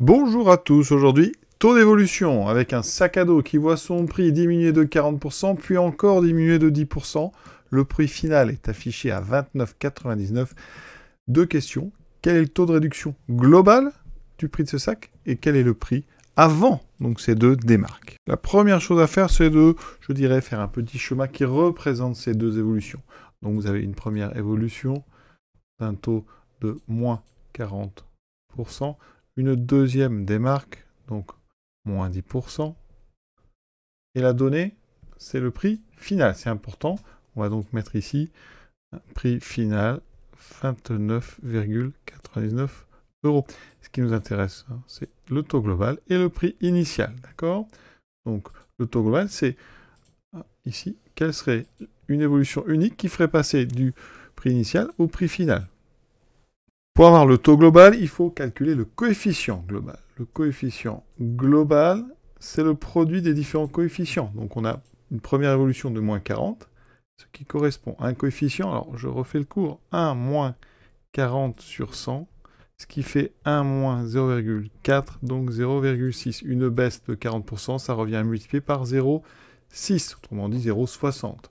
Bonjour à tous, aujourd'hui, taux d'évolution avec un sac à dos qui voit son prix diminuer de 40%, puis encore diminuer de 10%. Le prix final est affiché à 29,99 €. Deux questions. Quel est le taux de réduction global du prix de ce sac et quel est le prix avant donc ces deux démarques? La première chose à faire, c'est de, je dirais, faire un petit schéma qui représente ces deux évolutions. Donc vous avez une première évolution d'un taux de moins 40%. Une deuxième démarque, donc moins 10%. Et la donnée, c'est le prix final. C'est important. On va donc mettre ici un prix final 29,99 €. Ce qui nous intéresse, c'est le taux global et le prix initial. D'accord? Donc le taux global, c'est ici, quelle serait une évolution unique qui ferait passer du prix initial au prix final? Pour avoir le taux global, il faut calculer le coefficient global. Le coefficient global, c'est le produit des différents coefficients. Donc on a une première évolution de moins 40, ce qui correspond à un coefficient, alors je refais le cours, 1 moins 40 sur 100, ce qui fait 1 moins 0,4, donc 0,6. Une baisse de 40%, ça revient à multiplier par 0,6, autrement dit 0,60.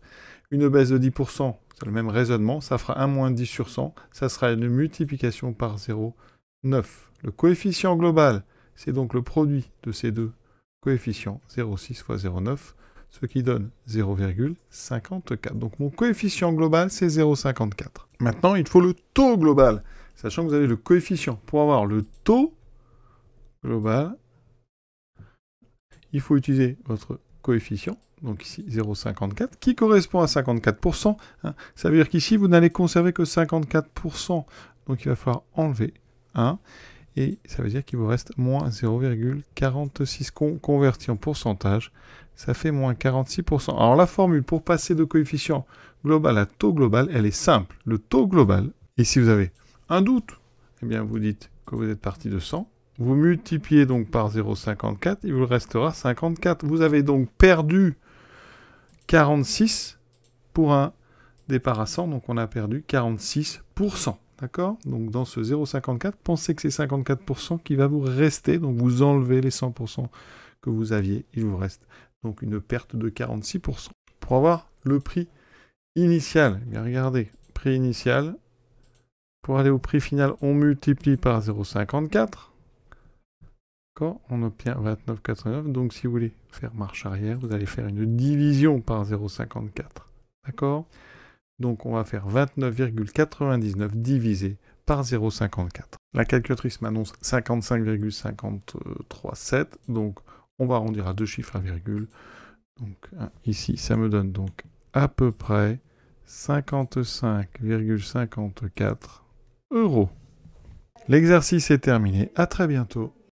Une baisse de 10%, c'est le même raisonnement, ça fera 1 moins 10 sur 100, ça sera une multiplication par 0,9. Le coefficient global, c'est donc le produit de ces deux coefficients, 0,6 fois 0,9, ce qui donne 0,54. Donc mon coefficient global, c'est 0,54. Maintenant, il faut le taux global, sachant que vous avez le coefficient. Pour avoir le taux global, il faut utiliser votre coefficient, donc ici 0,54, qui correspond à 54%. Ça veut dire qu'ici, vous n'allez conserver que 54%. Donc il va falloir enlever 1. Et ça veut dire qu'il vous reste moins 0,46 converti en pourcentage. Ça fait moins 46%. Alors la formule pour passer de coefficient global à taux global, elle est simple. Le taux global, et si vous avez un doute, eh bien vous dites que vous êtes parti de 100. Vous multipliez donc par 0,54, il vous restera 54. Vous avez donc perdu 46 pour un départ à 100, donc on a perdu 46%. D'accord? Donc dans ce 0,54, pensez que c'est 54% qui va vous rester, donc vous enlevez les 100% que vous aviez, il vous reste donc une perte de 46%. Pour avoir le prix initial, eh bien regardez, prix initial, pour aller au prix final, on multiplie par 0,54. D'accord? On obtient 29,89. Donc si vous voulez faire marche arrière, vous allez faire une division par 0,54. D'accord? Donc on va faire 29,99 divisé par 0,54. La calculatrice m'annonce 55,537. Donc on va arrondir à deux chiffres à virgule. Donc ici, ça me donne donc à peu près 55,54 €. L'exercice est terminé. À très bientôt.